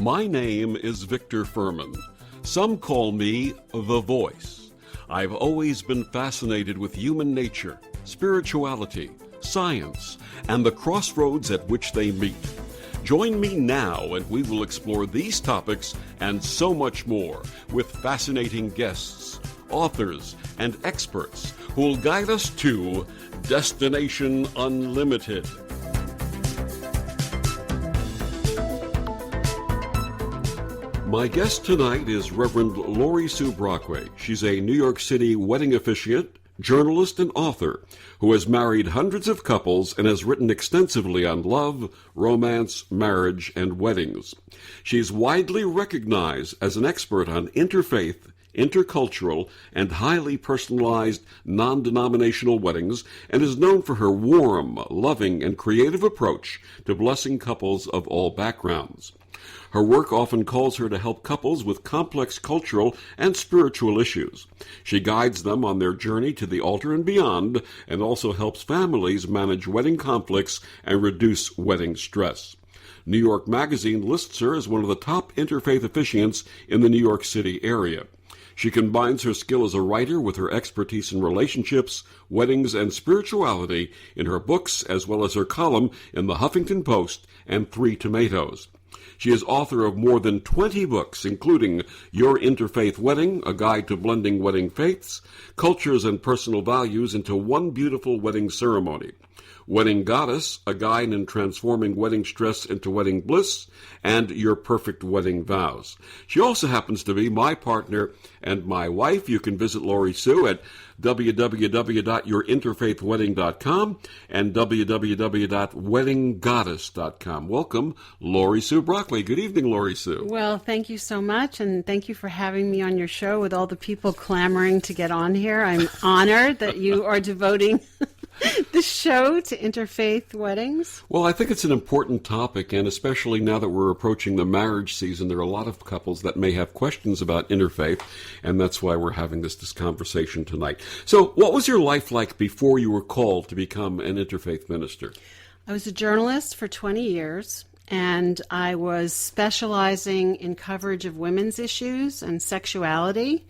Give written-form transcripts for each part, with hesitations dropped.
My name is Victor Furman. Some call me The Voice. I've always been fascinated with human nature, spirituality, science, and the crossroads at which they meet. Join me now and we will explore these topics and so much more with fascinating guests, authors, and experts who will guide us to Destination Unlimited. My guest tonight is Reverend Laurie Sue Brockway. She's a New York City wedding officiant, journalist, and author who has married hundreds of couples and has written extensively on love, romance, marriage, and weddings. She's widely recognized as an expert on interfaith, intercultural, and highly personalized non-denominational weddings and is known for her warm, loving, and creative approach to blessing couples of all backgrounds. Her work often calls her to help couples with complex cultural and spiritual issues. She guides them on their journey to the altar and beyond, and also helps families manage wedding conflicts and reduce wedding stress. New York Magazine lists her as one of the top interfaith officiants in the New York City area. She combines her skill as a writer with her expertise in relationships, weddings, and spirituality in her books, as well as her column in the Huffington Post and 3 Tomatoes. She is author of more than 20 books, including Your Interfaith Wedding, A Guide to Blending Wedding Faiths, Cultures and Personal Values into One Beautiful Wedding Ceremony, Wedding Goddess, A Guide in Transforming Wedding Stress into Wedding Bliss, and Your Perfect Wedding Vows. She also happens to be my partner and my wife. You can visit Laurie Sue at www.yourinterfaithwedding.com and www.weddinggoddess.com. Welcome, Laurie Sue Brockway. Good evening, Laurie Sue. Well, thank you so much, and thank you for having me on your show with all the people clamoring to get on here. I'm honored that you are devoting the show to interfaith weddings. Well, I think it's an important topic, and especially now that we're approaching the marriage season, there are a lot of couples that may have questions about interfaith, and that's why we're having this conversation tonight. So, what was your life like before you were called to become an interfaith minister? I was a journalist for 20 years, and I was specializing in coverage of women's issues and sexuality,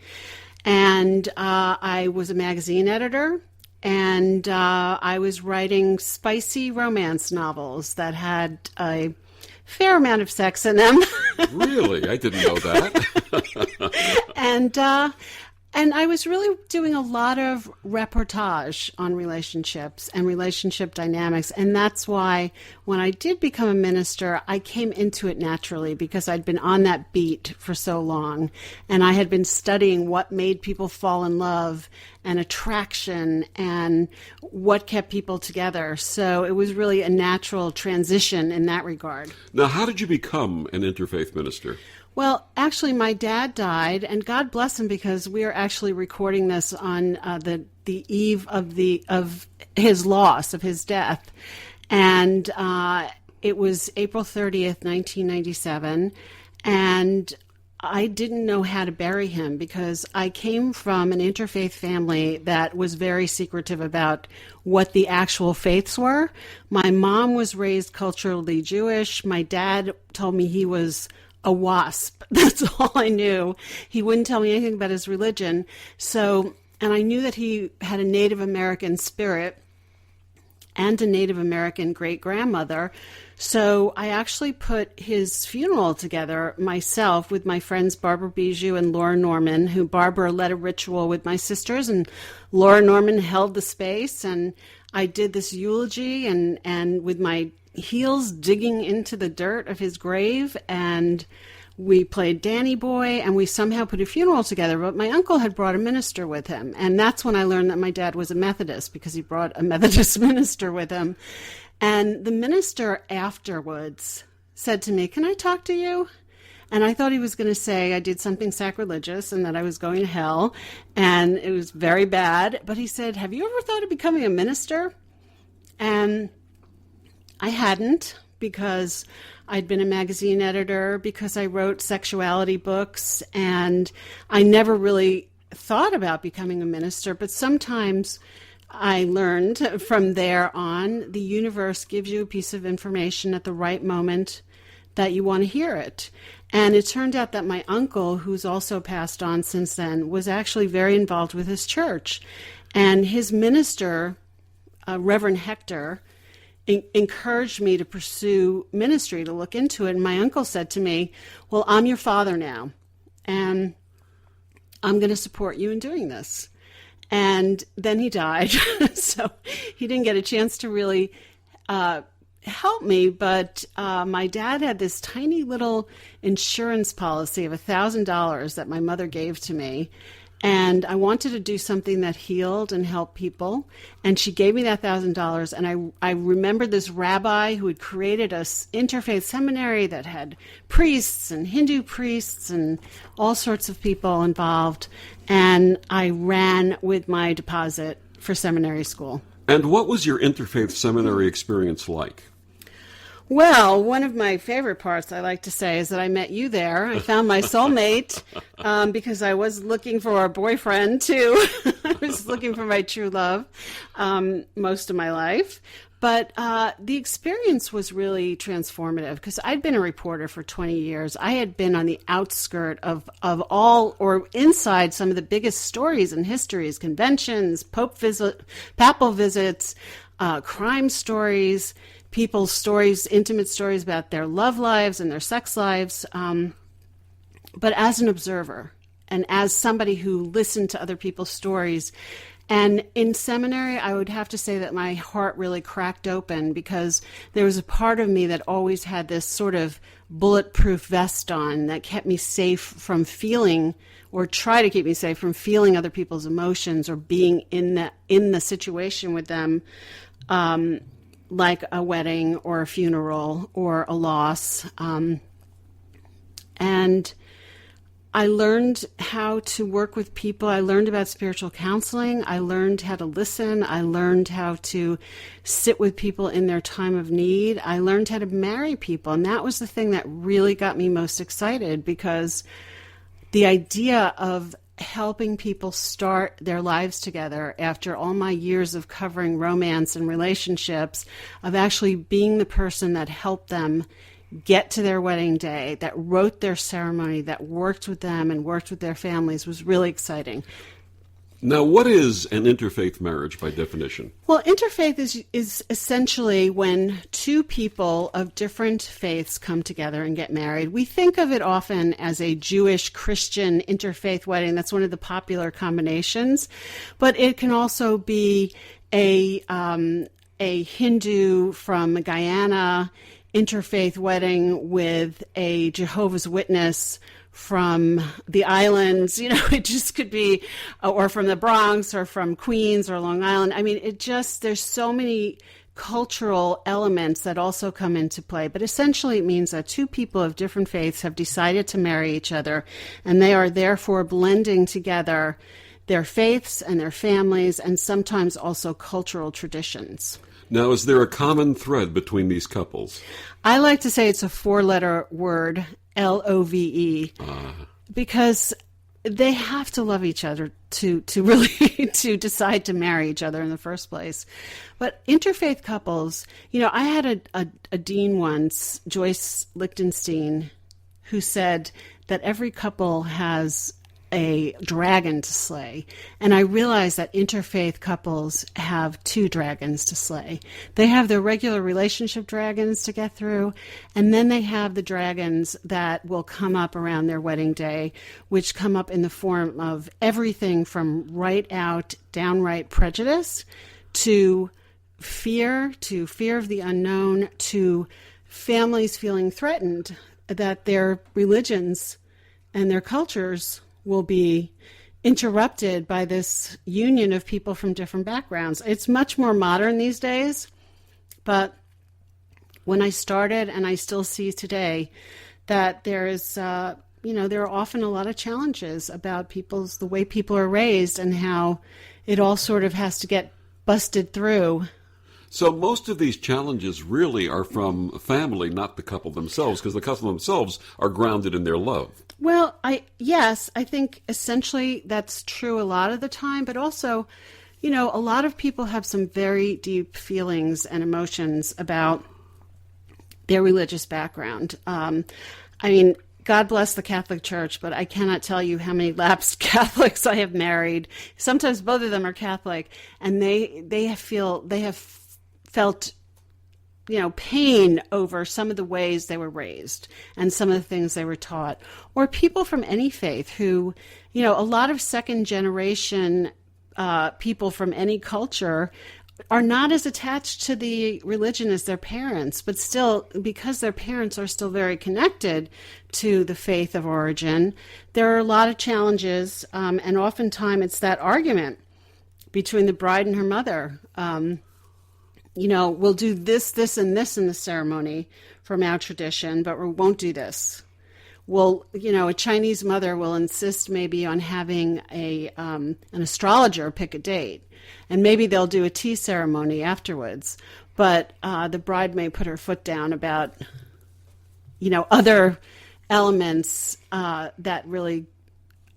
and I was a magazine editor. And I was writing spicy romance novels that had a fair amount of sex in them. Really? I didn't know that. And I was really doing a lot of reportage on relationships and relationship dynamics. And that's why when I did become a minister, I came into it naturally because I'd been on that beat for so long. And I had been studying what made people fall in love and attraction and what kept people together. So it was really a natural transition in that regard. Now, how did you become an interfaith minister? Well, actually, my dad died, and God bless him, because we are actually recording this on the eve of his loss, of his death, and it was April 30th, 1997, and I didn't know how to bury him because I came from an interfaith family that was very secretive about what the actual faiths were. My mom was raised culturally Jewish. My dad told me he was a WASP. That's all I knew. He wouldn't tell me anything about his religion. So, and I knew that he had a Native American spirit and a Native American great-grandmother. So I actually put his funeral together myself with my friends Barbara Bijou and Laura Norman, who Barbara led a ritual with my sisters, and Laura Norman held the space, and I did this eulogy and with my heels digging into the dirt of his grave, and we played Danny Boy, and we somehow put a funeral together. But my uncle had brought a minister with him, and that's when I learned that my dad was a Methodist, because he brought a Methodist minister with him. And the minister afterwards said to me, "Can I talk to you?" And I thought he was going to say I did something sacrilegious and that I was going to hell, and it was very bad. But he said, "Have you ever thought of becoming a minister?" And I hadn't, because I'd been a magazine editor, because I wrote sexuality books, and I never really thought about becoming a minister. But sometimes I learned from there on, the universe gives you a piece of information at the right moment that you want to hear it. And it turned out that my uncle, who's also passed on since then, was actually very involved with his church. And his minister, Reverend Hector, encouraged me to pursue ministry, to look into it. And my uncle said to me, well, I'm your father now, and I'm going to support you in doing this. And then he died, so he didn't get a chance to really help me. But my dad had this tiny little insurance policy of $1,000 that my mother gave to me. And I wanted to do something that healed and helped people. And she gave me that $1,000. And I remembered this rabbi who had created a interfaith seminary that had priests and Hindu priests and all sorts of people involved. And I ran with my deposit for seminary school. And what was your interfaith seminary experience like? Well, one of my favorite parts, I like to say, is that I met you there. I found my soulmate because I was looking for a boyfriend, too. I was looking for my true love most of my life. But the experience was really transformative because I'd been a reporter for 20 years. I had been on the outskirt of all, or inside some of the biggest stories and histories, conventions, papal visits, crime stories, people's stories, intimate stories about their love lives and their sex lives. But as an observer and as somebody who listened to other people's stories. And in seminary, I would have to say that my heart really cracked open because there was a part of me that always had this sort of bulletproof vest on that kept me safe from feeling, or try to keep me safe from feeling other people's emotions or being in the situation with them, like a wedding or a funeral or a loss. And I learned how to work with people. I learned about spiritual counseling. I learned how to listen. I learned how to sit with people in their time of need. I learned how to marry people. And that was the thing that really got me most excited, because the idea of helping people start their lives together after all my years of covering romance and relationships, of actually being the person that helped them get to their wedding day, that wrote their ceremony, that worked with them and worked with their families, was really exciting. Now, what is an interfaith marriage by definition? Well, interfaith is essentially when two people of different faiths come together and get married. We think of it often as a Jewish-Christian interfaith wedding. That's one of the popular combinations. But it can also be a Hindu from Guyana interfaith wedding with a Jehovah's Witness from the islands. You know, it just could be, or from the Bronx or from Queens or Long Island. I mean, there's so many cultural elements that also come into play. But essentially it means that two people of different faiths have decided to marry each other, and they are therefore blending together their faiths and their families, and sometimes also cultural traditions. Now, is there a common thread between these couples? I like to say it's a four-letter word, LOVE, because they have to love each other to really to decide to marry each other in the first place. But interfaith couples, you know, I had a dean once, Joyce Lichtenstein, who said that every couple has a dragon to slay. And I realized that interfaith couples have two dragons to slay. They have their regular relationship dragons to get through, and then they have the dragons that will come up around their wedding day, which come up in the form of everything from right out, downright prejudice to fear of the unknown, to families feeling threatened that their religions and their cultures will be interrupted by this union of people from different backgrounds. It's much more modern these days, but when I started, and I still see today, that there is, there are often a lot of challenges about the way people are raised, and how it all sort of has to get busted through. So most of these challenges really are from family, not the couple themselves, because the couple themselves are grounded in their love. Well, I think essentially that's true a lot of the time, but also, you know, a lot of people have some very deep feelings and emotions about their religious background. I mean, God bless the Catholic Church, but I cannot tell you how many lapsed Catholics I have married. Sometimes both of them are Catholic, and they have felt, pain over some of the ways they were raised and some of the things they were taught. Or people from any faith who, a lot of second generation people from any culture are not as attached to the religion as their parents, but still, because their parents are still very connected to the faith of origin, there are a lot of challenges, and oftentimes it's that argument between the bride and her mother. We'll do this, this, and this in the ceremony from our tradition, but we won't do this. Well, a Chinese mother will insist maybe on having an astrologer pick a date, and maybe they'll do a tea ceremony afterwards. But the bride may put her foot down about, other elements that really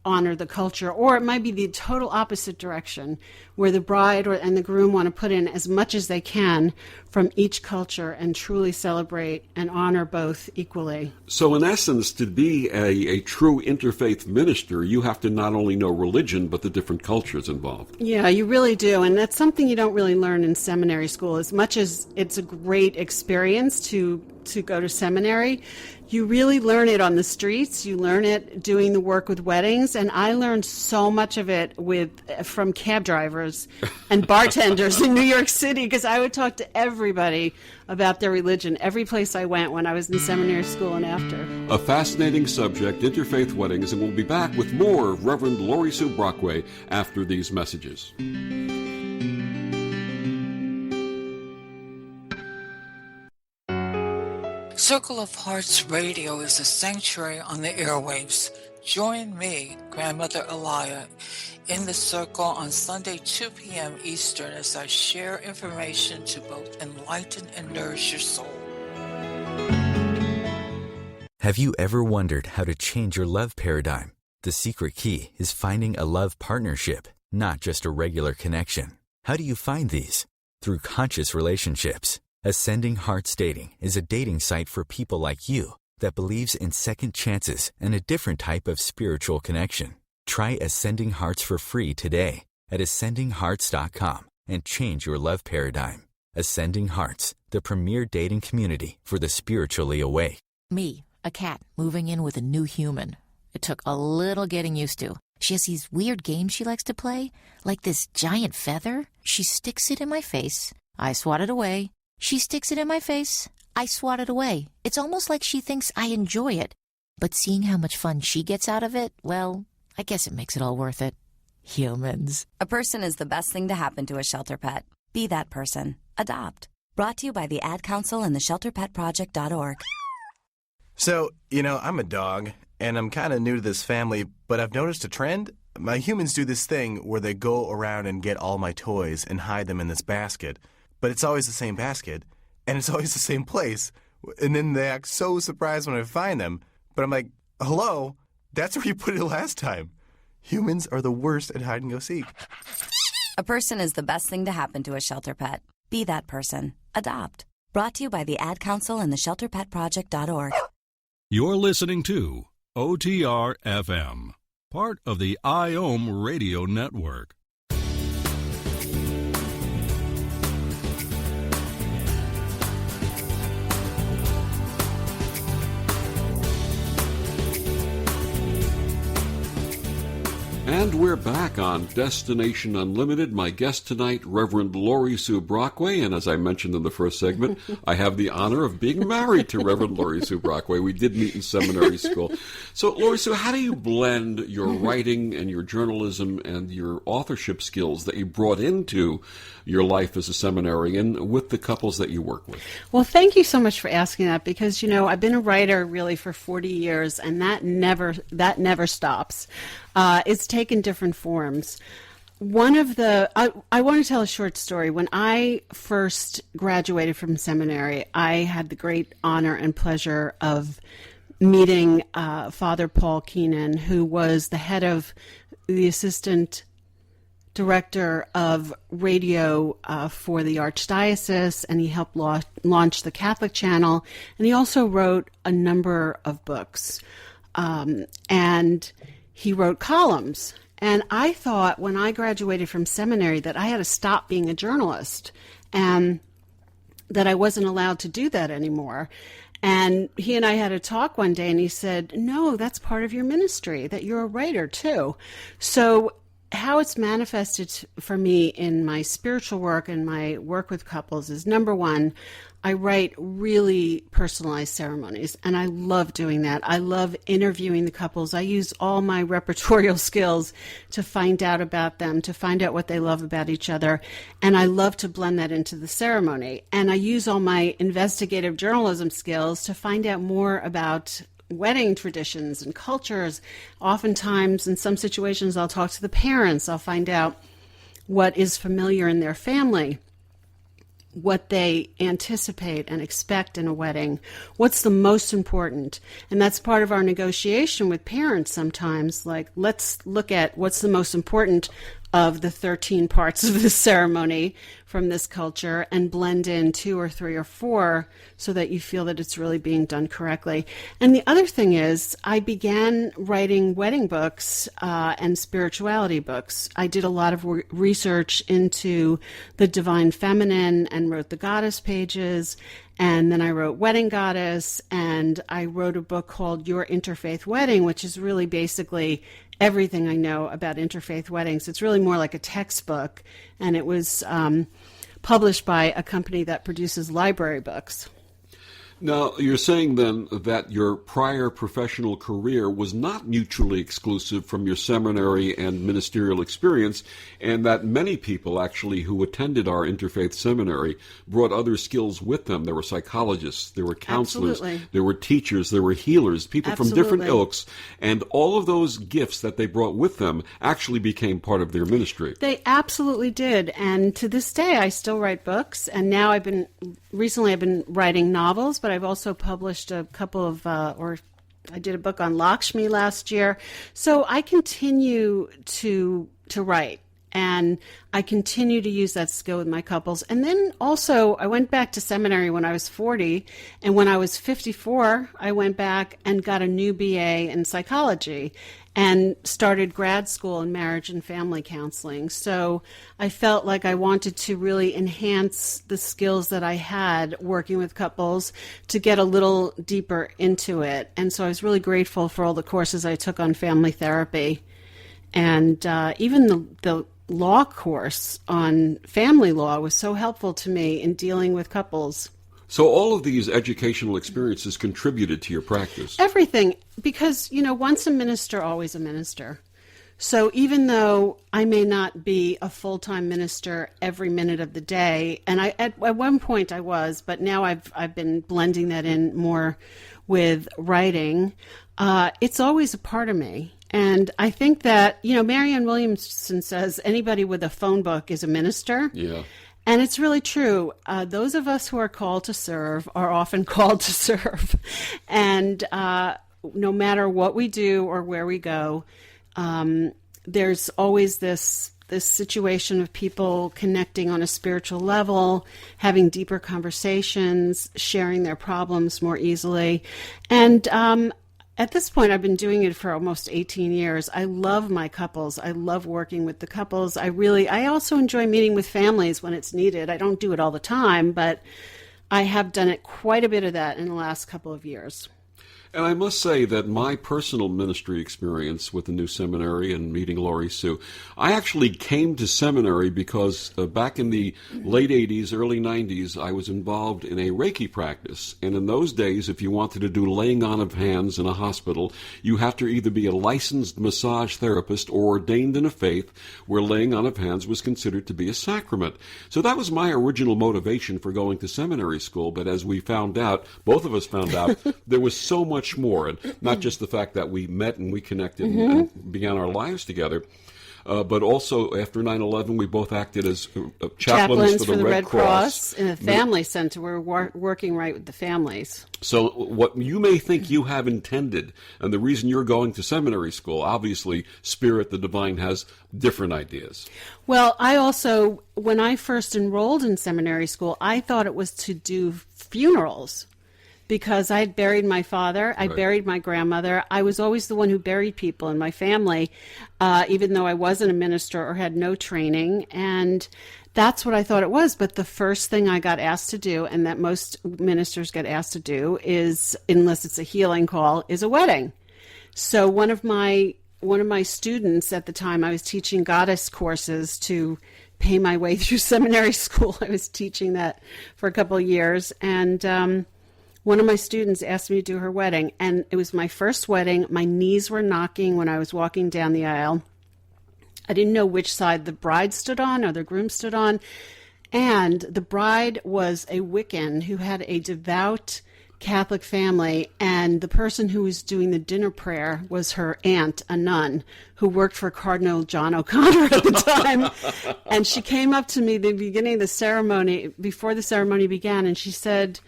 honor the culture, or it might be the total opposite direction, where the bride and the groom want to put in as much as they can from each culture and truly celebrate and honor both equally. So in essence, to be a true interfaith minister, you have to not only know religion, but the different cultures involved. Yeah, you really do. And that's something you don't really learn in seminary school. As much as it's a great experience to go to seminary, you really learn it on the streets. You learn it doing the work with weddings. And I learned so much of it from cab drivers and bartenders in New York City, because I would talk to everybody about their religion every place I went when I was in seminary school and after. A fascinating subject, interfaith weddings, and we'll be back with more of Reverend Laurie Sue Brockway after these messages. Circle of Hearts Radio is a sanctuary on the airwaves. Join me, Grandmother Elia, in the circle on Sunday, 2 p.m. Eastern, as I share information to both enlighten and nourish your soul. Have you ever wondered how to change your love paradigm? The secret key is finding a love partnership, not just a regular connection. How do you find these? Through conscious relationships. Ascending Hearts Dating is a dating site for people like you that believes in second chances and a different type of spiritual connection. Try Ascending Hearts for free today at ascendinghearts.com and change your love paradigm. Ascending Hearts, the premier dating community for the spiritually awake. Me, a cat, moving in with a new human. It took a little getting used to. She has these weird games she likes to play, like this giant feather. She sticks it in my face. I swat it away. She sticks it in my face. I swat it away. It's almost like she thinks I enjoy it. But seeing how much fun she gets out of it, well, I guess it makes it all worth it. Humans. A person is the best thing to happen to a shelter pet. Be that person. Adopt. Brought to you by the Ad Council and the ShelterPetProject.org. So, I'm a dog, and I'm kind of new to this family, but I've noticed a trend. My humans do this thing where they go around and get all my toys and hide them in this basket. But it's always the same basket, and it's always the same place. And then they act so surprised when I find them. But I'm like, hello? That's where you put it last time. Humans are the worst at hide and go seek. A person is the best thing to happen to a shelter pet. Be that person. Adopt. Brought to you by the Ad Council and the ShelterPetProject.org. You're listening to OTR FM, part of the IOM Radio Network. And we're back on Destination Unlimited. My guest tonight, Reverend Laurie Sue Brockway, and as I mentioned in the first segment, I have the honor of being married to Reverend Laurie Sue Brockway. We did meet in seminary school. So, Laurie Sue, how do you blend your writing and your journalism and your authorship skills that you brought into your life as a seminarian with the couples that you work with? Well, thank you so much for asking that, because, I've been a writer really for 40 years, and that never stops. It's taken different forms. I want to tell a short story. When I first graduated from seminary, I had the great honor and pleasure of meeting Father Paul Keenan, who was the head of the assistant director of radio for the Archdiocese, and he helped launch the Catholic Channel, and he also wrote a number of books. And he wrote columns. And I thought when I graduated from seminary that I had to stop being a journalist and that I wasn't allowed to do that anymore. And he and I had a talk one day, and he said, no, that's part of your ministry, that you're a writer too. So how it's manifested for me in my spiritual work and my work with couples is, number one, I write really personalized ceremonies, and I love doing that. I love interviewing the couples. I use all my repertorial skills to find out about them, to find out what they love about each other, and I love to blend that into the ceremony. And I use all my investigative journalism skills to find out more about wedding traditions and cultures. Oftentimes, in some situations, I'll talk to the parents. I'll find out what is familiar in their family, what they anticipate and expect in a wedding, what's the most important. And that's part of our negotiation with parents sometimes. Like, let's look at what's the most important of the 13 parts of this ceremony from this culture and blend in 2 or 3 or 4 so that you feel that it's really being done correctly. And the other thing is, I began writing wedding books and spirituality books. I did a lot of research into the divine feminine and wrote the goddess pages. And then I wrote Wedding Goddess, and I wrote a book called Your Interfaith Wedding, which is really basically everything I know about interfaith weddings. It's really more like a textbook, and it was published by a company that produces library books. Now, you're saying then that your prior professional career was not mutually exclusive from your seminary and ministerial experience, and that many people actually who attended our interfaith seminary brought other skills with them. There were psychologists, there were counselors, Absolutely. there were teachers, there were healers, people from different ilks, and all of those gifts that they brought with them actually became part of their ministry. They absolutely did, and to this day I still write books, and now recently I've been writing novels, but I've also published a couple of, I did a book on Lakshmi last year. So I continue to write, and I continue to use that skill with my couples. And then also I went back to seminary when I was 40, and when I was 54, I went back and got a new BA in psychology and started grad school in marriage and family counseling. So I felt like I wanted to really enhance the skills that I had working with couples to get a little deeper into it. And so I was really grateful for all the courses I took on family therapy. And even the law course on family law was so helpful to me in dealing with couples. So all of these educational experiences contributed to your practice? Everything, because, once a minister, always a minister. So even though I may not be a full-time minister every minute of the day, and at one point I was, but now I've been blending that in more with writing, it's always a part of me. And I think that, Marianne Williamson says anybody with a phone book is a minister. Yeah. And it's really true. Those of us who are called to serve are often called to serve. And no matter what we do or where we go, there's always this situation of people connecting on a spiritual level, having deeper conversations, sharing their problems more easily. And at this point, I've been doing it for almost 18 years. I love my couples. I love working with the couples. I also enjoy meeting with families when it's needed. I don't do it all the time, but I have done it quite a bit of that in the last couple of years. And I must say that my personal ministry experience with the new seminary and meeting Laurie Sue, I actually came to seminary because back in the late 80s, early 90s, I was involved in a Reiki practice. And in those days, if you wanted to do laying on of hands in a hospital, you have to either be a licensed massage therapist or ordained in a faith where laying on of hands was considered to be a sacrament. So that was my original motivation for going to seminary school. But as we found out, both of us found out, there was so much more, and not just the fact that we met and we connected and began our lives together. but also after 9/11, we both acted as chaplains for the Red Cross in the family center. We're working right with the families. So what you may think you have intended, and the reason you're going to seminary school, obviously Spirit, the Divine, has different ideas. Well, I also, when I first enrolled in seminary school, I thought it was to do funerals because I had buried my father, I buried my grandmother. I was always the one who buried people in my family, even though I wasn't a minister or had no training. And that's what I thought it was. But the first thing I got asked to do, and that most ministers get asked to do, is, unless it's a healing call, is a wedding. So one of my students at the time, I was teaching goddess courses to pay my way through seminary school. I was teaching that for a couple of years. And one of my students asked me to do her wedding. And it was my first wedding. My knees were knocking when I was walking down the aisle. I didn't know which side the bride stood on or the groom stood on. And the bride was a Wiccan who had a devout Catholic family. And the person who was doing the dinner prayer was her aunt, a nun, who worked for Cardinal John O'Connor at the time. And she came up to me at the beginning of the ceremony, before the ceremony began, and she said,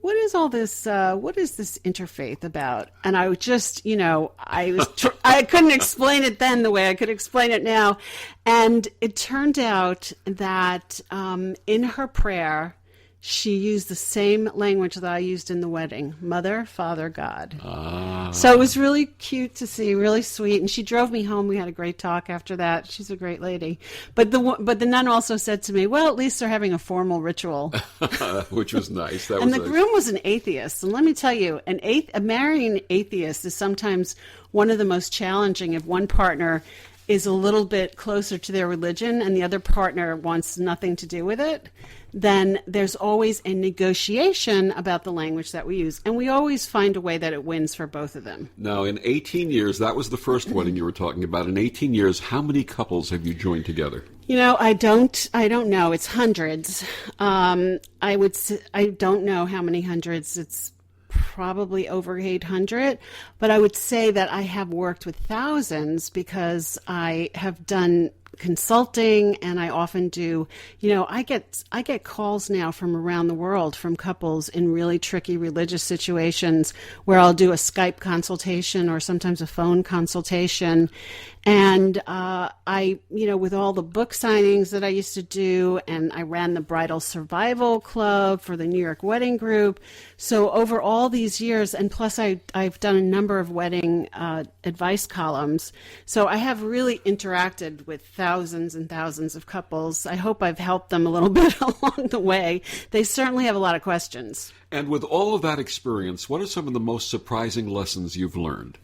what is all this, what is this interfaith about? And I was just, I couldn't explain it then the way I could explain it now. And it turned out that in her prayer, she used the same language that I used in the wedding: Mother, Father, God. So it was really cute to see, really sweet. And she drove me home. We had a great talk after that. She's a great lady. But the nun also said to me, well, at least they're having a formal ritual. Which was nice. The groom was an atheist. And let me tell you, a marrying atheist is sometimes one of the most challenging if one partner is a little bit closer to their religion and the other partner wants nothing to do with it. Then there's always a negotiation about the language that we use. And we always find a way that it wins for both of them. Now, in 18 years, that was the first wedding you were talking about. In 18 years, how many couples have you joined together? I don't know. It's hundreds. I don't know how many hundreds. It's probably over 800. But I would say that I have worked with thousands because I have done consulting, and I often do, I get calls now from around the world from couples in really tricky religious situations where I'll do a Skype consultation or sometimes a phone consultation. And with all the book signings that I used to do, and I ran the Bridal Survival Club for the New York Wedding Group. So over all these years, and plus I've done a number of wedding advice columns. So I have really interacted with thousands and thousands of couples. I hope I've helped them a little bit along the way. They certainly have a lot of questions. And with all of that experience, what are some of the most surprising lessons you've learned?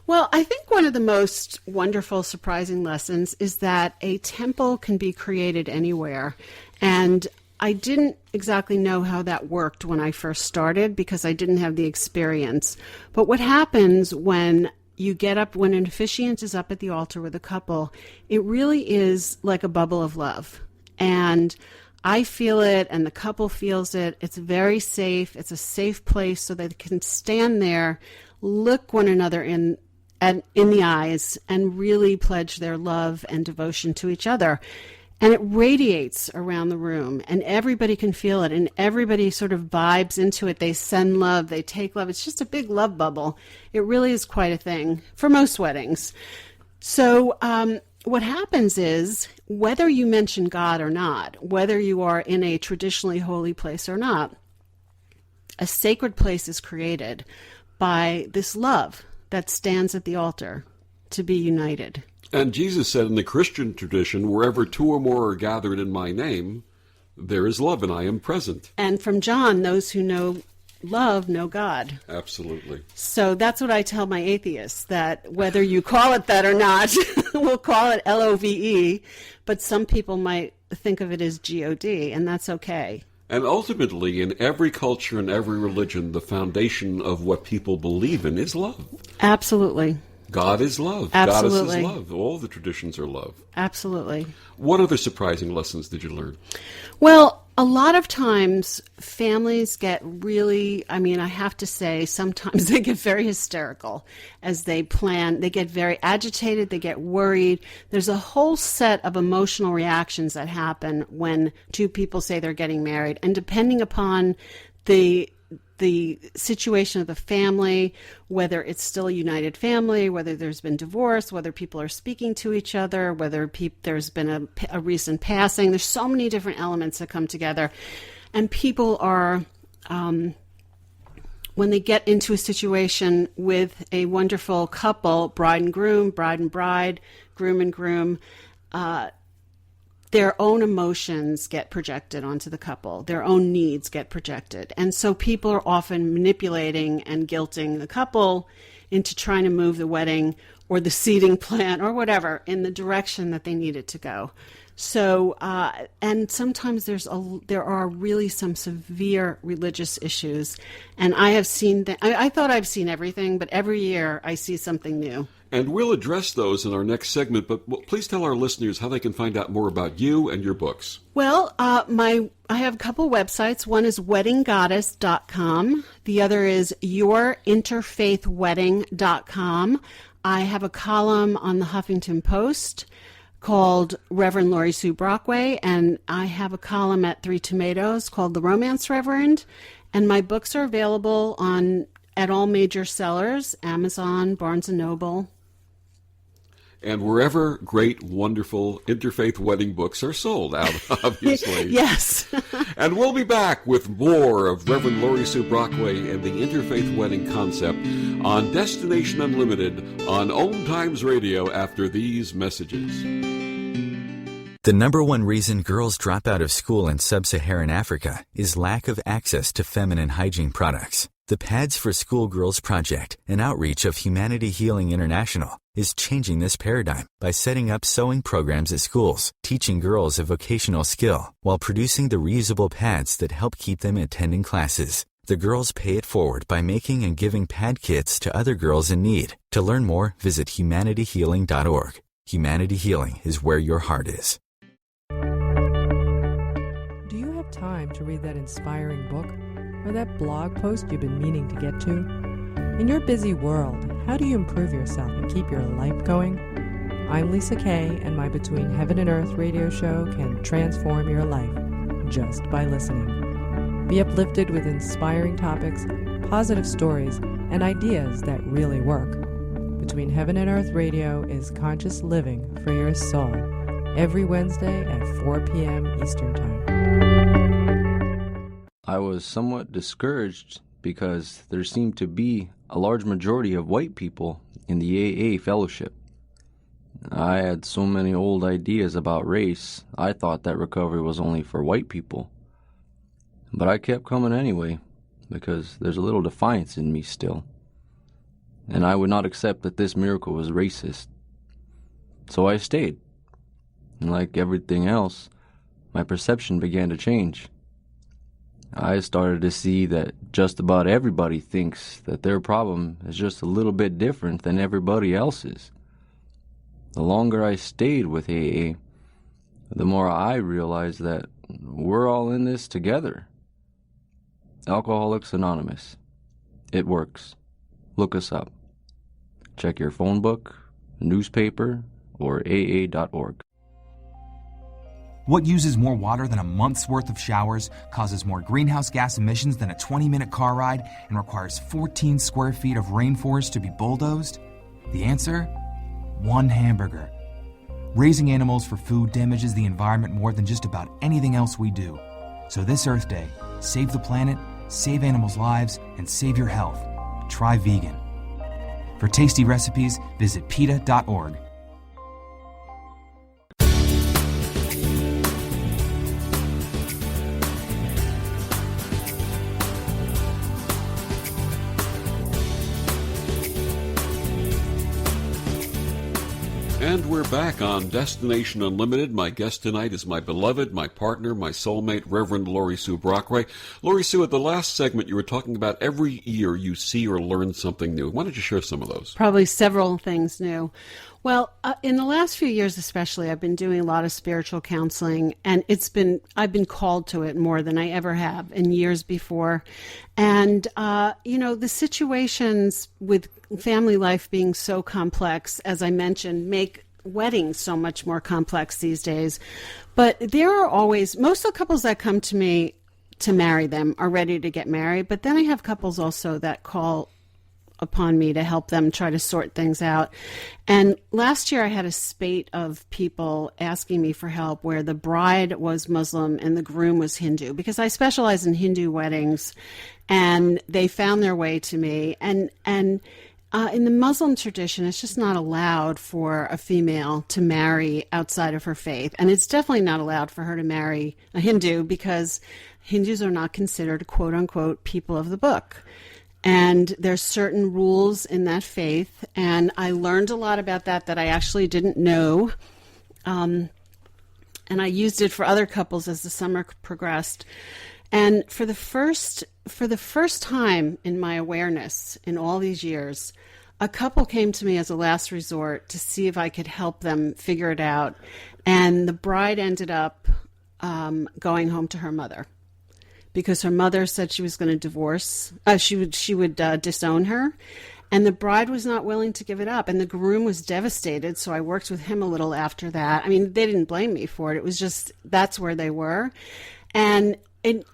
Well, I think one of the most wonderful, surprising lessons is that a temple can be created anywhere. And I didn't exactly know how that worked when I first started because I didn't have the experience. But what happens when you get up, when an officiant is up at the altar with a couple, it really is like a bubble of love. And I feel it and the couple feels it. It's very safe. It's a safe place so they can stand there, look one another in the eyes, and really pledge their love and devotion to each other. And it radiates around the room, and everybody can feel it, and everybody sort of vibes into it. They send love, they take love. It's just a big love bubble. It really is quite a thing for most weddings. So what happens is, whether you mention God or not, whether you are in a traditionally holy place or not, a sacred place is created by this love that stands at the altar to be united. And Jesus said in the Christian tradition, wherever two or more are gathered in my name, there is love, and I am present. And from John, those who know love know God. Absolutely. So that's what I tell my atheists, that whether you call it that or not, we'll call it LOVE, but some people might think of it as GOD, and that's okay. And ultimately, in every culture and every religion, the foundation of what people believe in is love. Absolutely. God is love. Absolutely. Goddess is love. All the traditions are love. Absolutely. What other surprising lessons did you learn? Well, A lot of times families get really, I have to say, sometimes they get very hysterical as they plan. They get very agitated, they get worried. There's a whole set of emotional reactions that happen when two people say they're getting married. And depending upon the situation of the family, whether it's still a united family, whether there's been divorce, whether people are speaking to each other, whether there's been a recent passing. There's so many different elements that come together. And people are, when they get into a situation with a wonderful couple, bride and groom, bride and bride, groom and groom, their own emotions get projected onto the couple. Their own needs get projected. And so people are often manipulating and guilting the couple into trying to move the wedding or the seating plan or whatever in the direction that they need it to go. So, and sometimes there are really some severe religious issues. And I have seen I thought I've seen everything, but every year I see something new. And we'll address those in our next segment, but please tell our listeners how they can find out more about you and your books. Well, I have a couple websites. One is weddinggoddess.com. The other is yourinterfaithwedding.com. I have a column on the Huffington Post called Reverend Laurie Sue Brockway, and I have a column at Three Tomatoes called The Romance Reverend. And my books are available at all major sellers, Amazon, Barnes & Noble. And wherever great, wonderful interfaith wedding books are sold out, obviously. Yes. And we'll be back with more of Reverend Laurie Sue Brockway and the interfaith wedding concept on Destination Unlimited on OMTimes Radio after these messages. The number one reason girls drop out of school in sub-Saharan Africa is lack of access to feminine hygiene products. The Pads for Schoolgirls Project, an outreach of Humanity Healing International, is changing this paradigm by setting up sewing programs at schools, teaching girls a vocational skill, while producing the reusable pads that help keep them attending classes. The girls pay it forward by making and giving pad kits to other girls in need. To learn more, visit humanityhealing.org. Humanity Healing is where your heart is. Do you have time to read that inspiring book? Or that blog post you've been meaning to get to? In your busy world, how do you improve yourself and keep your life going? I'm Lisa Kay, and my Between Heaven and Earth radio show can transform your life just by listening. Be uplifted with inspiring topics, positive stories, and ideas that really work. Between Heaven and Earth radio is conscious living for your soul, every Wednesday at 4 p.m. Eastern Time. I was somewhat discouraged because there seemed to be a large majority of white people in the AA fellowship. I had so many old ideas about race, I thought that recovery was only for white people. But I kept coming anyway, because there's a little defiance in me still. And I would not accept that this miracle was racist. So I stayed. And like everything else, my perception began to change. I started to see that just about everybody thinks that their problem is just a little bit different than everybody else's. The longer I stayed with AA, the more I realized that we're all in this together. Alcoholics Anonymous. It works. Look us up. Check your phone book, newspaper, or AA.org. What uses more water than a month's worth of showers, causes more greenhouse gas emissions than a 20-minute car ride, and requires 14 square feet of rainforest to be bulldozed? The answer? One hamburger. Raising animals for food damages the environment more than just about anything else we do. So this Earth Day, save the planet, save animals' lives, and save your health. Try vegan. For tasty recipes, visit PETA.org. And we're back on Destination Unlimited. My guest tonight is my beloved, my partner, my soulmate, Reverend Laurie Sue Brockway. Laurie Sue, at the last segment you were talking about every year you see or learn something new. Why don't you share some of those? Probably several things new. Well, in the last few years especially, I've been doing a lot of spiritual counseling, and I've been called to it more than I ever have in years before. And, the situations with family life being so complex, as I mentioned, make weddings so much more complex these days. But there are always, most of the couples that come to me to marry them are ready to get married. But then I have couples also that call upon me to help them try to sort things out. And last year I had a spate of people asking me for help where the bride was Muslim and the groom was Hindu, because I specialize in Hindu weddings, and they found their way to me. And in the Muslim tradition, it's just not allowed for a female to marry outside of her faith. And it's definitely not allowed for her to marry a Hindu, because Hindus are not considered, quote unquote, people of the book. And there's certain rules in that faith, and I learned a lot about that I actually didn't know. And I used it for other couples as the summer progressed. And for the first time in my awareness in all these years, a couple came to me as a last resort to see if I could help them figure it out. And the bride ended up going home to her mother, because her mother said she was going to divorce. She would disown her, and the bride was not willing to give it up. And the groom was devastated. So I worked with him a little after that. I mean, they didn't blame me for it. It was just, that's where they were. And it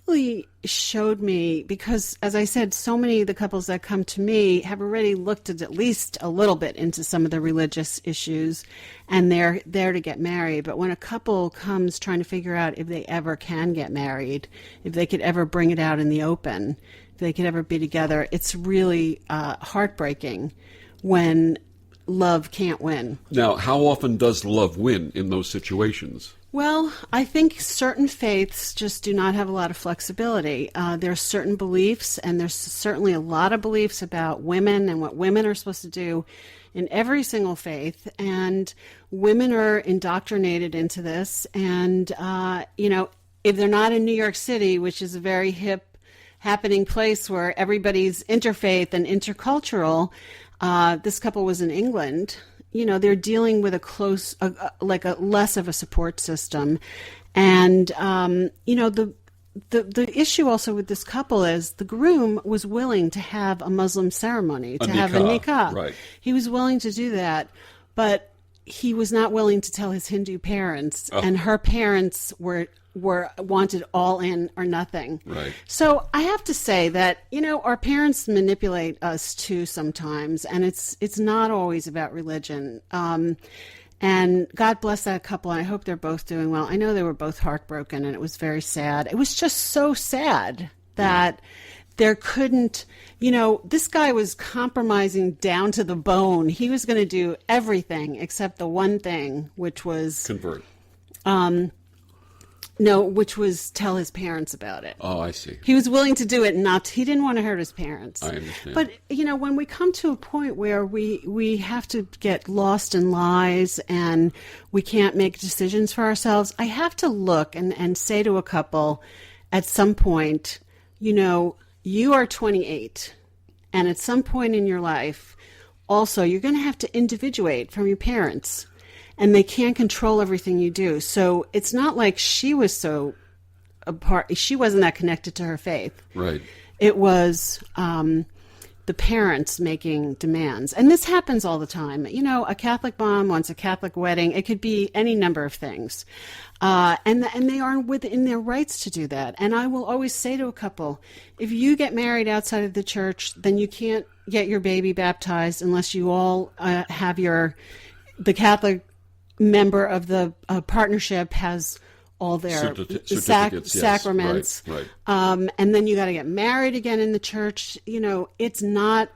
really showed me, because, as I said, so many of the couples that come to me have already looked at least a little bit into some of the religious issues, and they're there to get married. But when a couple comes trying to figure out if they ever can get married, if they could ever bring it out in the open, if they could ever be together, it's really heartbreaking when love can't win. Now, how often does love win in those situations? Well, I think certain faiths just do not have a lot of flexibility. There are certain beliefs, and there's certainly a lot of beliefs about women and what women are supposed to do in every single faith. And women are indoctrinated into this. And, if they're not in New York City, which is a very hip, happening place where everybody's interfaith and intercultural, this couple was in England. They're dealing with a less of a support system. And, the issue also with this couple is the groom was willing to have a Muslim ceremony, to have a nikah. Right. He was willing to do that, but he was not willing to tell his Hindu parents, and her parents were wanted all in or nothing. Right. So I have to say that, our parents manipulate us too sometimes, and it's not always about religion. And God bless that couple, and I hope they're both doing well. I know they were both heartbroken, and it was very sad. It was just so sad that there couldn't, this guy was compromising down to the bone. He was going to do everything except the one thing, which was convert. No, which was tell his parents about it. Oh, I see. He was willing to do it, he didn't want to hurt his parents. I understand. But, when we come to a point where we have to get lost in lies and we can't make decisions for ourselves, I have to look and say to a couple at some point, you are 28, and at some point in your life, also, you're going to have to individuate from your parents. And they can't control everything you do. So it's not like she was so apart. She wasn't that connected to her faith. Right. It was the parents making demands. And this happens all the time. A Catholic mom wants a Catholic wedding. It could be any number of things. And they are within their rights to do that. And I will always say to a couple, if you get married outside of the church, then you can't get your baby baptized unless you all have the Catholic member of the partnership has all their sacraments. Right. And then you got to get married again in the church. It's not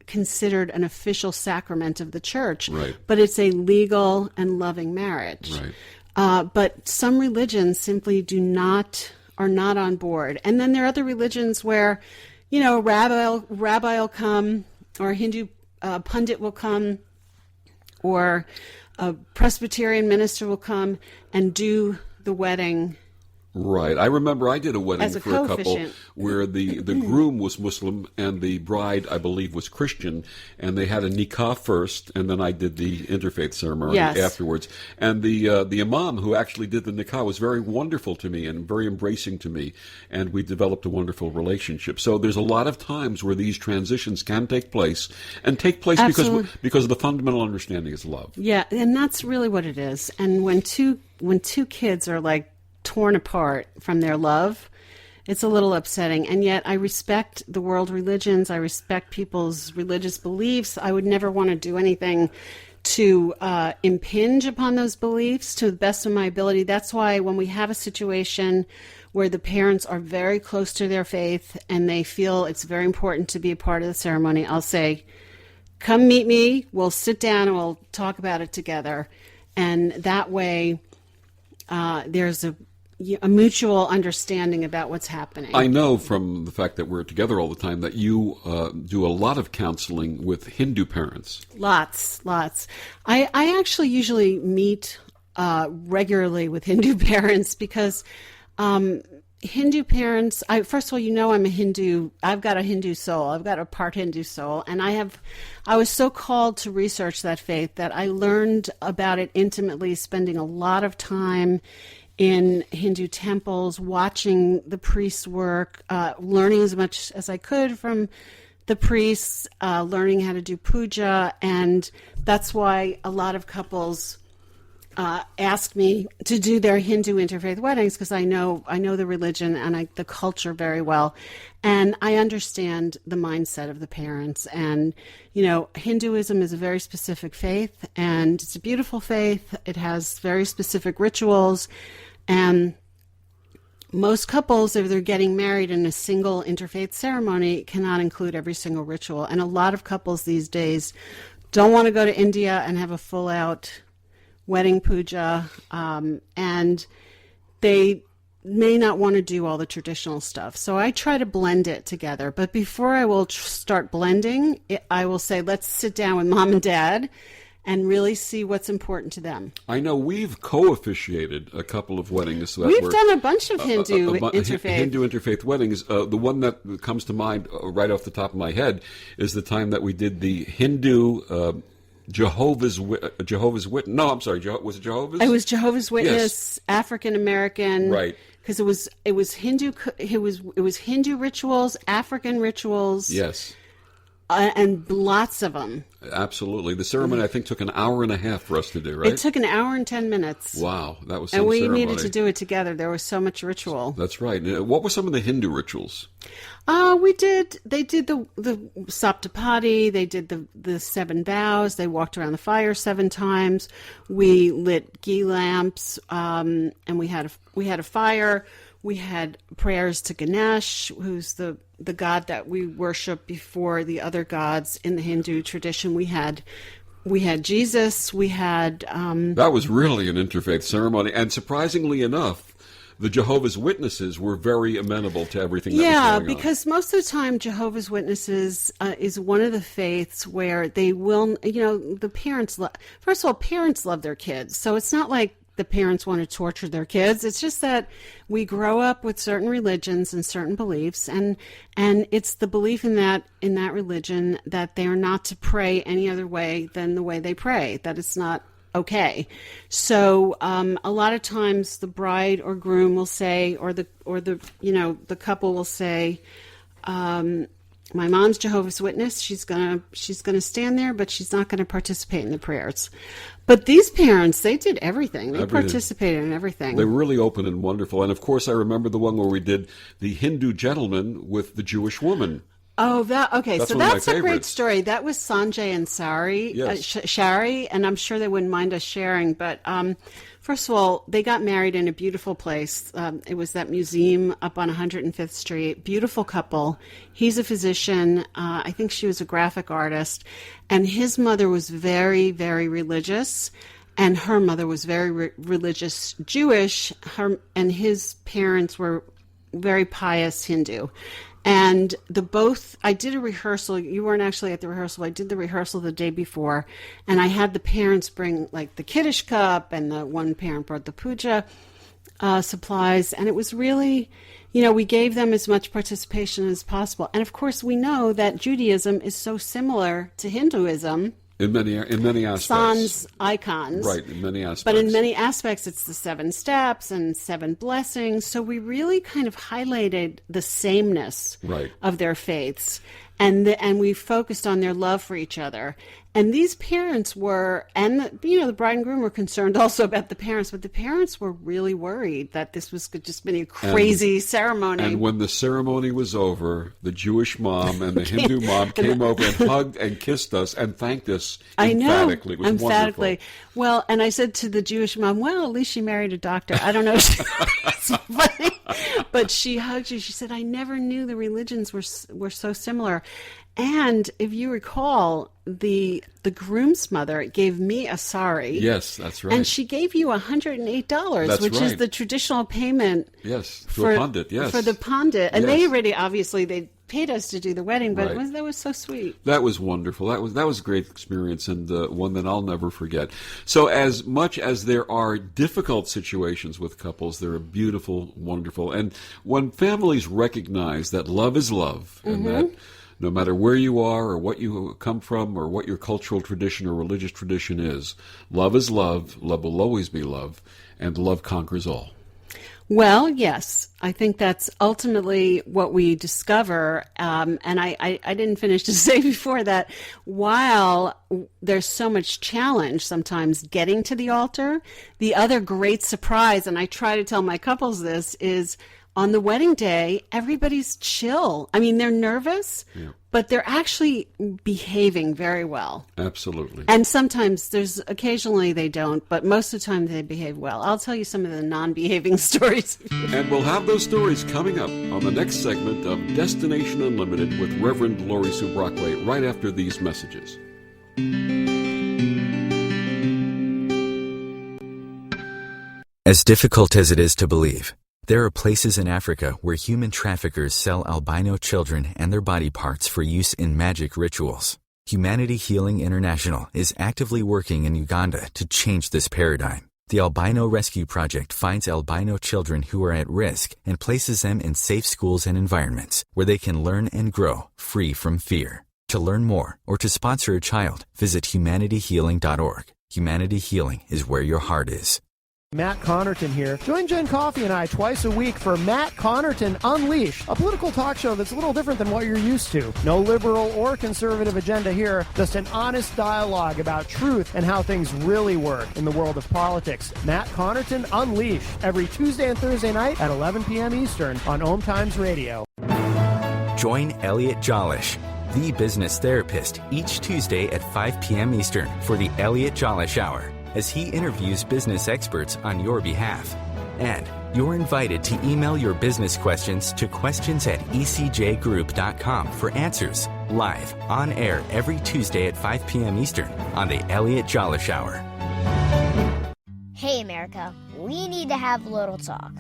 considered an official sacrament of the church, right, but it's a legal and loving marriage. Right. But some religions simply are not on board. And then there are other religions where, a rabbi will come, or a Hindu pundit will come, or a Presbyterian minister will come and do the wedding Right. I remember I did a wedding As a for a couple co-officiant. where the groom was Muslim and the bride, I believe, was Christian, and they had a nikah first, and then I did the interfaith ceremony afterwards. And the imam who actually did the nikah was very wonderful to me and very embracing to me, and we developed a wonderful relationship. So there's a lot of times where these transitions can take place, and take place because of the fundamental understanding is love. Yeah, and that's really what it is. And when two kids are like torn apart from their love, it's a little upsetting. And yet I respect the world religions. I respect people's religious beliefs. I would never want to do anything to impinge upon those beliefs to the best of my ability. That's why when we have a situation where the parents are very close to their faith and they feel it's very important to be a part of the ceremony, I'll say, come meet me, we'll sit down and we'll talk about it together. And that way there's a mutual understanding about what's happening. I know from the fact that we're together all the time that you do a lot of counseling with Hindu parents. Lots. I actually usually meet regularly with Hindu parents because Hindu parents, first of all, I'm a Hindu. I've got a Hindu soul. I've got a part Hindu soul. And I was so called to research that faith that I learned about it intimately, spending a lot of time in Hindu temples, watching the priests work, learning as much as I could from the priests, learning how to do puja. And that's why a lot of couples ask me to do their Hindu interfaith weddings, because I know the religion and the culture very well, and I understand the mindset of the parents. And Hinduism is a very specific faith, and it's a beautiful faith. It has very specific rituals, and most couples, if they're getting married in a single interfaith ceremony, cannot include every single ritual. And a lot of couples these days don't want to go to India and have a full-out wedding puja, and they may not want to do all the traditional stuff. So I try to blend it together. But before I will start blending, I will say, let's sit down with mom and dad and really see what's important to them. I know we've co-officiated a couple of weddings. We've done a bunch of Hindu interfaith weddings. The one that comes to mind right off the top of my head is the time that we did the Hindu Jehovah's Witness. No, I'm sorry. Was it Jehovah's? It was Jehovah's Witness, yes. African American. Right. Because it was Hindu. It was Hindu rituals, African rituals. Yes. And lots of them. Absolutely. The ceremony, I think, took an hour and a half for us to do, right? It took an hour and 10 minutes. Wow, that was some And we ceremony. needed to do it together. There was so much ritual. That's right. What were some of the Hindu rituals? They did the Saptapadi. They did the 7 vows. They walked around the fire 7 times. We lit ghee lamps, and we had a fire. We had prayers to Ganesh, who's the god that we worship before the other gods in the Hindu tradition. We had Jesus. We had that was really an interfaith ceremony, and surprisingly enough, the Jehovah's Witnesses were very amenable to everything that was going on. Yeah, because most of the time Jehovah's Witnesses is one of the faiths where they will, the parents, first of all, parents love their kids. So it's not like the parents want to torture their kids. It's just that we grow up with certain religions and certain beliefs, and it's the belief in that religion that they are not to pray any other way than the way they pray, that it's not okay. So a lot of times the bride or groom will say, or the couple will say, my mom's Jehovah's Witness. She's gonna stand there, but she's not gonna participate in the prayers. But these parents, they did everything. They participated in everything. They were really open and wonderful. And of course, I remember the one where we did the Hindu gentleman with the Jewish woman. Oh, okay. That's So one of that's my a great favorites. story. That was Sanjay and Sari, Yes. Shari, and I'm sure they wouldn't mind us sharing. But first of all, they got married in a beautiful place. It was that museum up on 105th Street. Beautiful couple. He's a physician. I think she was a graphic artist. And his mother was very, very religious. And her mother was very religious Jewish. And his parents were very pious Hindu. And I did a rehearsal. You weren't actually at the rehearsal. I did the rehearsal the day before, and I had the parents bring like the Kiddush cup, and the one parent brought the puja, supplies, and it was really, we gave them as much participation as possible. And of course, we know that Judaism is so similar to Hinduism. In many aspects. Sans icons. Right, in many aspects. But in many aspects, it's the 7 steps and 7 blessings. So we really kind of highlighted the sameness of their faiths. And we focused on their love for each other. And these parents were, and the bride and groom were concerned also about the parents, but the parents were really worried that this was just been a crazy ceremony. And when the ceremony was over, the Jewish mom and the Hindu mom came over and hugged and kissed us and thanked us emphatically. It was emphatically. Wonderful. Well, and I said to the Jewish mom, well, at least she married a doctor. I don't know. It's funny. But she hugged you. She said, I never knew the religions were so similar. And if you recall, the groom's mother gave me a sari. Yes, that's right. And she gave you $108, which is the traditional payment. Yes, to a pundit, yes. For the pundit. And they already, obviously, they paid us to do the wedding, but that was so sweet. That was wonderful. That was a great experience, and one that I'll never forget. So as much as there are difficult situations with couples, there are beautiful, wonderful. And when families recognize that love is love, and that no matter where you are or what you come from or what your cultural tradition or religious tradition is love will always be love, and love conquers all. Well, yes, I think that's ultimately what we discover. And I didn't finish to say before that while there's so much challenge sometimes getting to the altar, the other great surprise, and I try to tell my couples this, is on the wedding day, everybody's chill. I mean, they're nervous, but they're actually behaving very well. Absolutely. And sometimes occasionally they don't, but most of the time they behave well. I'll tell you some of the non-behaving stories. And we'll have those stories coming up on the next segment of Destination Unlimited with Reverend Laurie Sue Brockway right after these messages. As difficult as it is to believe, there are places in Africa where human traffickers sell albino children and their body parts for use in magic rituals. Humanity Healing International is actively working in Uganda to change this paradigm. The Albino Rescue Project finds albino children who are at risk and places them in safe schools and environments where they can learn and grow free from fear. To learn more or to sponsor a child, visit humanityhealing.org. Humanity Healing is where your heart is. Matt Connerton here. Join Jen Coffey and I twice a week for Matt Connerton Unleashed, a political talk show that's a little different than what you're used to. No liberal or conservative agenda here, just an honest dialogue about truth and how things really work in the world of politics. Matt Connerton Unleashed, every Tuesday and Thursday night at 11 p.m. Eastern on OMTimes Radio. Join Elliot Jollish, the business therapist, each Tuesday at 5 p.m. Eastern for the Elliot Jollish Hour, as he interviews business experts on your behalf. And you're invited to email your business questions to questions@ecjgroup.com for answers, live, on air every Tuesday at 5 p.m. Eastern on the Elliot Jollish Hour. Hey, America, we need to have a little talk.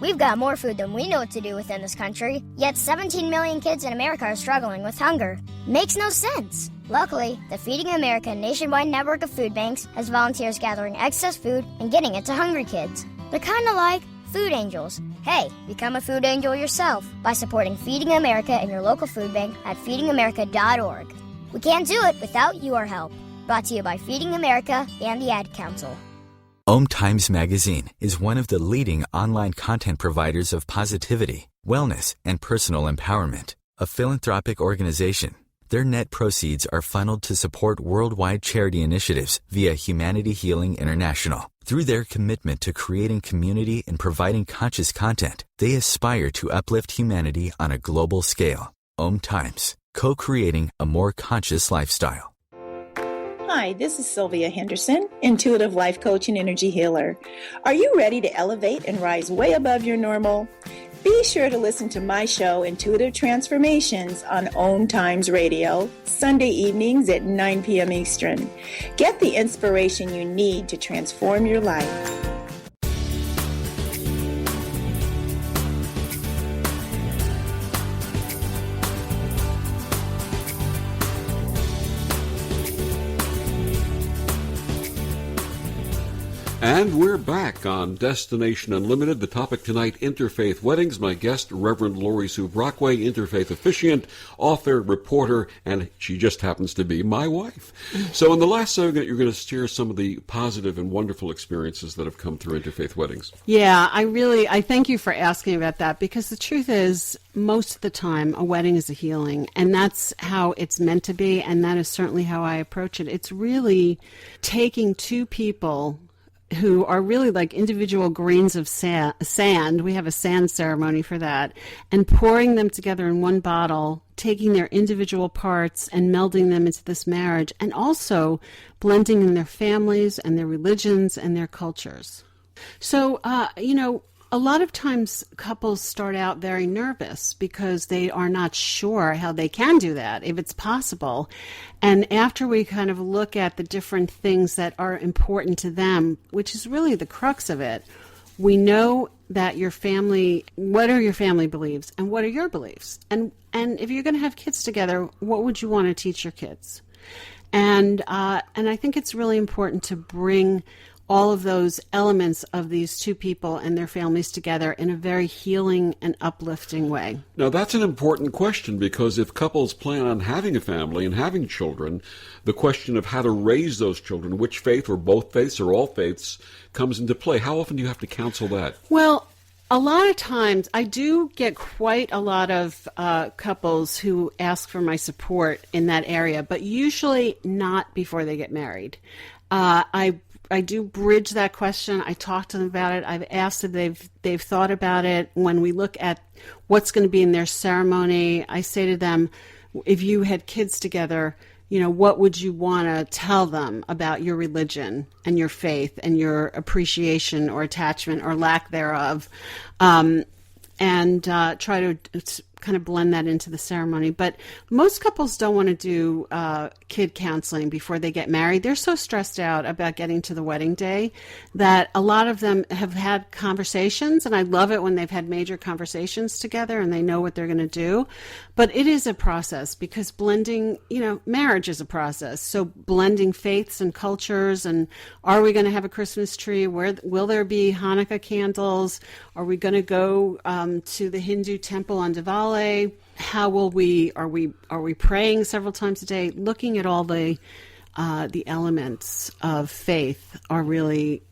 We've got more food than we know what to do with in this country, yet 17 million kids in America are struggling with hunger. Makes no sense. Luckily, the Feeding America nationwide network of food banks has volunteers gathering excess food and getting it to hungry kids. They're kind of like food angels. Hey, become a food angel yourself by supporting Feeding America and your local food bank at feedingamerica.org. We can't do it without your help. Brought to you by Feeding America and the Ad Council. OMTimes Magazine is one of the leading online content providers of positivity, wellness, and personal empowerment. A philanthropic organization, their net proceeds are funneled to support worldwide charity initiatives via Humanity Healing International. Through their commitment to creating community and providing conscious content, they aspire to uplift humanity on a global scale. OMTimes, co-creating a more conscious lifestyle. Hi, this is Sylvia Henderson, intuitive life coach and energy healer. Are you ready to elevate and rise way above your normal? Be sure to listen to my show, Intuitive Transformations, on OMTimes Radio, Sunday evenings at 9 p.m. Eastern. Get the inspiration you need to transform your life. And we're back on Destination Unlimited. The topic tonight, interfaith weddings. My guest, Reverend Laurie Sue Brockway, interfaith officiant, author, reporter, and she just happens to be my wife. So in the last segment, you're going to share some of the positive and wonderful experiences that have come through interfaith weddings. Yeah, I thank you for asking about that, because the truth is, most of the time, a wedding is a healing, and that's how it's meant to be, and that is certainly how I approach it. It's really taking two people who are really like individual grains of sand. We have a sand ceremony for that, and pouring them together in one bottle, taking their individual parts and melding them into this marriage, and also blending in their families and their religions and their cultures. So, a lot of times couples start out very nervous because they are not sure how they can do that, if it's possible. And after we kind of look at the different things that are important to them, which is really the crux of it, we know that your family, what are your family beliefs and what are your beliefs? And if you're going to have kids together, what would you want to teach your kids? And I think it's really important to bring all of those elements of these two people and their families together in a very healing and uplifting way. Now, that's an important question, because if couples plan on having a family and having children, the question of how to raise those children, which faith or both faiths or all faiths, comes into play. How often do you have to counsel that? Well, a lot of times I do get quite a lot of couples who ask for my support in that area, but usually not before they get married. I do bridge that question. I talk to them about it. I've asked if they've thought about it. When we look at what's going to be in their ceremony, I say to them, if you had kids together, what would you want to tell them about your religion and your faith and your appreciation or attachment or lack thereof? And try to kind of blend that into the ceremony. But most couples don't want to do kid counseling before they get married. They're so stressed out about getting to the wedding day that a lot of them have had conversations, and I love it when they've had major conversations together and they know what they're going to do. But it is a process, because blending, marriage is a process. So blending faiths and cultures, and are we going to have a Christmas tree? Where will there be Hanukkah candles? Are we going to go to the Hindu temple on Diwali? How will we? Are we praying several times a day? Looking at all the elements of faith are really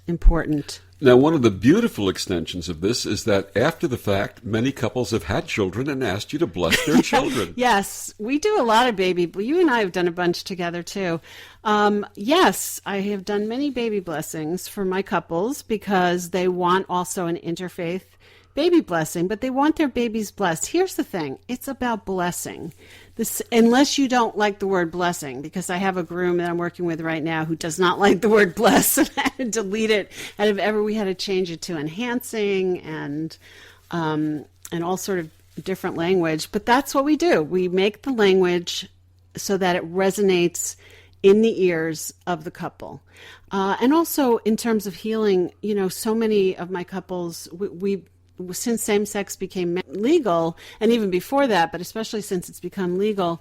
important. Now, one of the beautiful extensions of this is that after the fact, many couples have had children and asked you to bless their children. Yes, we do a lot of baby. You and I have done a bunch together too. Yes, I have done many baby blessings for my couples, because they want also an interfaith baby blessing, but they want their babies blessed. Here's the thing. It's about blessing. Unless you don't like the word blessing, because I have a groom that I'm working with right now who does not like the word bless, and I had to delete it. And if ever we had to change it to enhancing and all sort of different language. But that's what we do. We make the language so that it resonates in the ears of the couple. And also in terms of healing, so many of my couples, we since same-sex became legal, and even before that, but especially since it's become legal,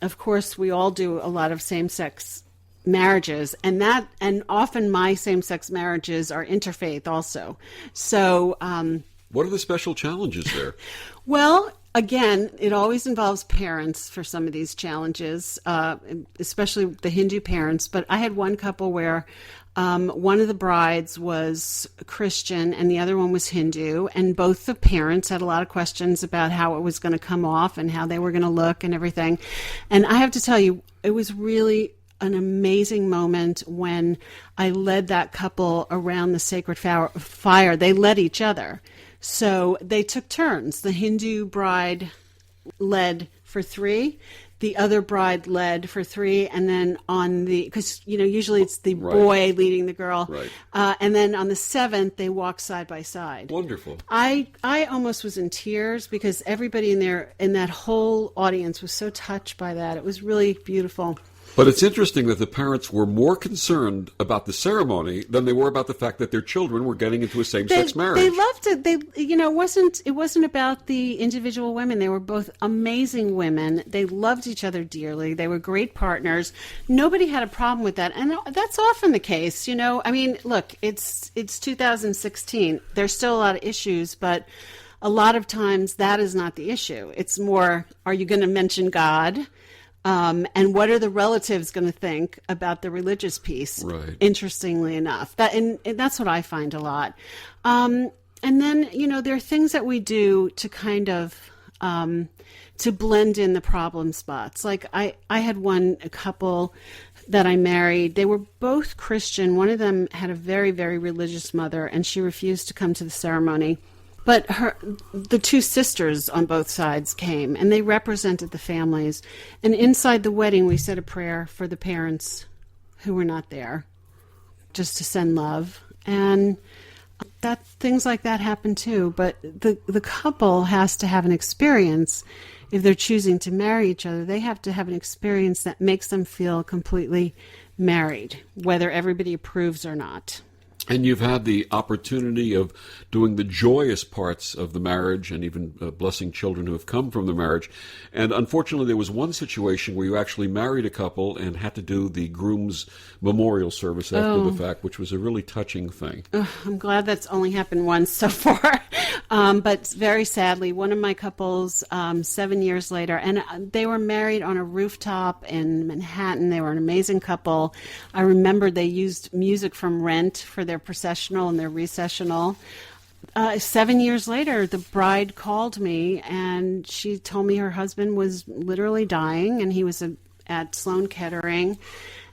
of course, we all do a lot of same-sex marriages, and often my same-sex marriages are interfaith also. So, what are the special challenges there? Well, again, it always involves parents for some of these challenges, especially the Hindu parents. But I had one couple where one of the brides was Christian and the other one was Hindu, and both the parents had a lot of questions about how it was going to come off and how they were going to look and everything. And I have to tell you, it was really an amazing moment when I led that couple around the sacred fire. They led each other. So they took turns. The Hindu bride led for 3. The other bride led for 3, and then because usually it's the boy leading the girl, right. And then on the 7th they walk side by side. Wonderful. I almost was in tears, because everybody in that whole audience was so touched by that. It was really beautiful. But it's interesting that the parents were more concerned about the ceremony than they were about the fact that their children were getting into a same-sex marriage. They loved it. It wasn't about the individual women. They were both amazing women. They loved each other dearly. They were great partners. Nobody had a problem with that, and that's often the case. I mean, look, it's 2016. There's still a lot of issues, but a lot of times that is not the issue. It's more, are you going to mention God? And what are the relatives going to think about the religious piece? Right. Interestingly enough, and that's what I find a lot. And then, there are things that we do to kind of to blend in the problem spots. Like I had a couple that I married. They were both Christian. One of them had a very, very religious mother, and she refused to come to the ceremony. But the two sisters on both sides came, and they represented the families. And inside the wedding, we said a prayer for the parents who were not there, just to send love. And things like that happen too. But the couple has to have an experience. If they're choosing to marry each other, they have to have an experience that makes them feel completely married, whether everybody approves or not. And you've had the opportunity of doing the joyous parts of the marriage and even blessing children who have come from the marriage. And unfortunately, there was one situation where you actually married a couple and had to do the groom's memorial service after the fact, which was a really touching thing. I'm glad that's only happened once so far. But very sadly, one of my couples, 7 years later, and they were married on a rooftop in Manhattan. They were an amazing couple. I remember they used music from Rent for their processional and their recessional. 7 years later, the bride called me and she told me her husband was literally dying, and he was at Sloan Kettering,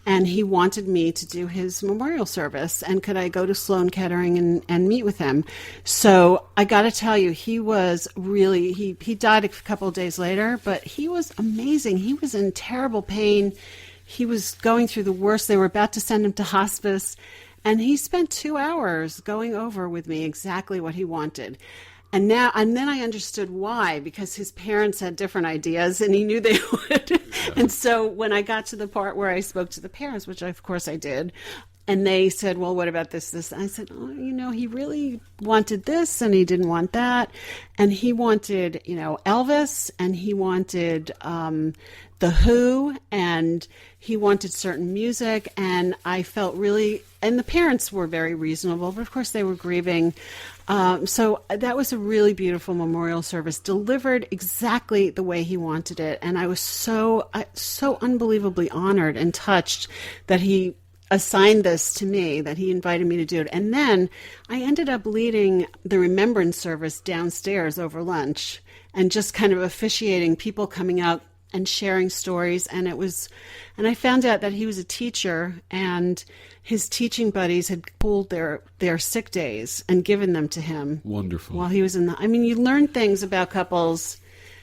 and he wanted me to do his memorial service, and could I go to Sloan Kettering and meet with him. So I got to tell you, he was really, he died a couple of days later, but he was amazing. He was in terrible pain. He was going through the worst. They were about to send him to hospice. And he spent 2 hours going over with me exactly what he wanted. And then I understood why, because his parents had different ideas and he knew they would. Yeah. And so when I got to the part where I spoke to the parents, which of course I did, and they said, well, what about this? And I said, he really wanted this and he didn't want that. And he wanted, Elvis, and he wanted The Who, and he wanted certain music. And I felt really, and the parents were very reasonable, but of course they were grieving. So that was a really beautiful memorial service, delivered exactly the way he wanted it. And I was so unbelievably honored and touched that he assigned this to me, that he invited me to do it. And then I ended up leading the remembrance service downstairs over lunch and just kind of officiating, people coming out and sharing stories. And I found out that he was a teacher, and his teaching buddies had pulled their sick days and given them to him. Wonderful. While he was you learn things about couples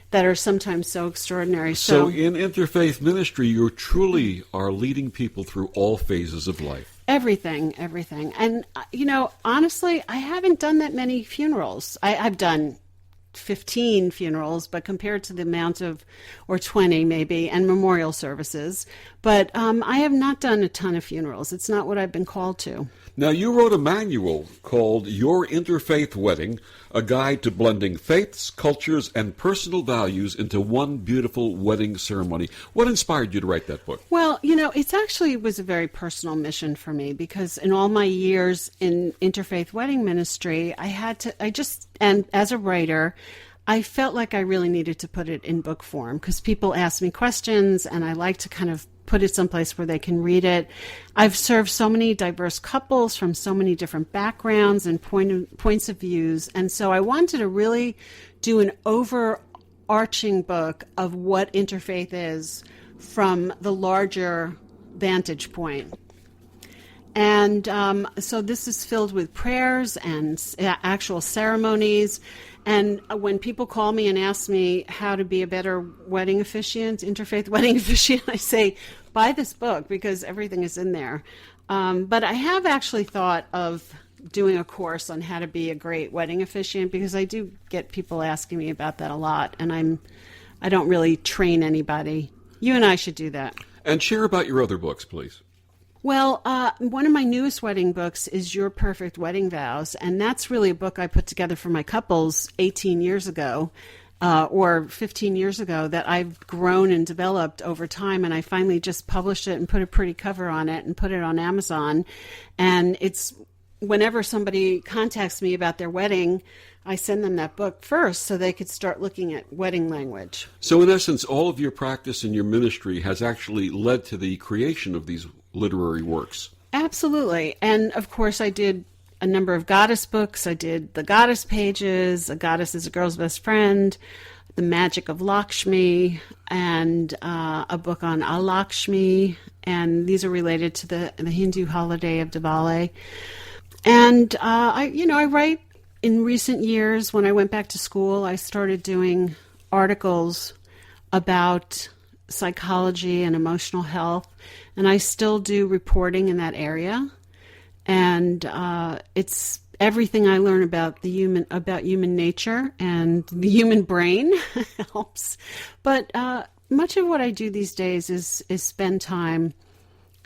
that are sometimes so extraordinary. So in interfaith ministry, you truly are leading people through all phases of life. Everything. And, honestly, I haven't done that many funerals. I've done 15 funerals, but compared to the amount or 20 maybe, and memorial services. But I have not done a ton of funerals. It's not what I've been called to. Now, you wrote a manual called Your Interfaith Wedding, a guide to blending faiths, cultures, and personal values into one beautiful wedding ceremony. What inspired you to write that book? Well, it was a very personal mission for me, because in all my years in interfaith wedding ministry, and as a writer, I felt like I really needed to put it in book form, because people ask me questions and I like to kind of put it someplace where they can read it. I've served so many diverse couples from so many different backgrounds and points of views. And so I wanted to really do an overarching book of what interfaith is from the larger vantage point. And so this is filled with prayers and actual ceremonies. And when people call me and ask me how to be a better wedding officiant, interfaith wedding officiant, I say, buy this book, because everything is in there. But I have actually thought of doing a course on how to be a great wedding officiant, because I do get people asking me about that a lot, and I don't really train anybody. You and I should do that. And share about your other books, please. Well, one of my newest wedding books is Your Perfect Wedding Vows, and that's really a book I put together for my couples 18 years ago, or 15 years ago, that I've grown and developed over time, and I finally just published it and put a pretty cover on it and put it on Amazon. And it's whenever somebody contacts me about their wedding, I send them that book first so they could start looking at wedding language. So in essence, all of your practice and your ministry has actually led to the creation of these literary works. Absolutely. And of course, I did a number of goddess books. I did The Goddess Pages, A Goddess is a Girl's Best Friend, The Magic of Lakshmi, and a book on Alakshmi. And these are related to the Hindu holiday of Diwali. And I write. In recent years, when I went back to school, I started doing articles about psychology and emotional health, and I still do reporting in that area. And it's everything I learn about human nature and the human brain helps. But much of what I do these days is spend time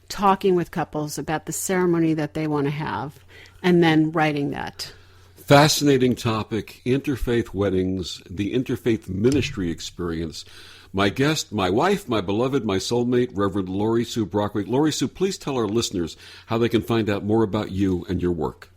talking with couples about the ceremony that they want to have, and then writing that. Fascinating topic, interfaith weddings, the interfaith ministry experience. My guest, my wife, my beloved, my soulmate, Reverend Laurie Sue Brockway. Laurie Sue, please tell our listeners how they can find out more about you and your work.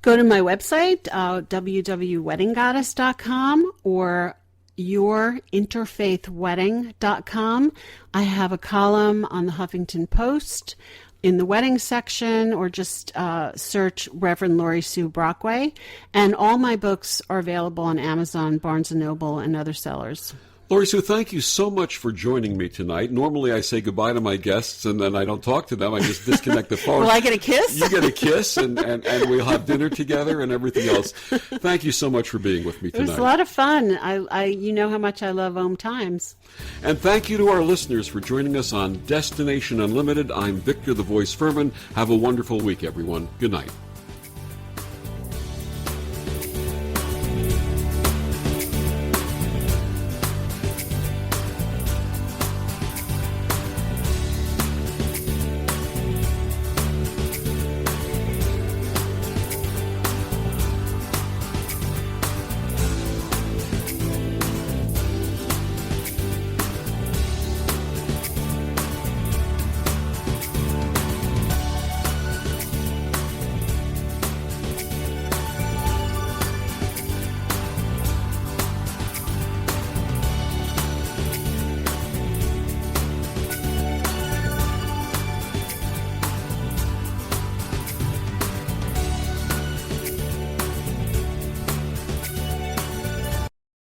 Go to my website, www.weddinggoddess.com, or yourinterfaithwedding.com. I have a column on the Huffington Post in the wedding section, or just search Reverend Laurie Sue Brockway. And all my books are available on Amazon, Barnes & Noble, and other sellers. Laurie Sue, thank you so much for joining me tonight. Normally I say goodbye to my guests and then I don't talk to them. I just disconnect the phone. Will I get a kiss? You get a kiss, and we'll have dinner together and everything else. Thank you so much for being with me tonight. It was a lot of fun. You know how much I love OMTimes. And thank you to our listeners for joining us on Destination Unlimited. I'm Victor the Voice Furman. Have a wonderful week, everyone. Good night.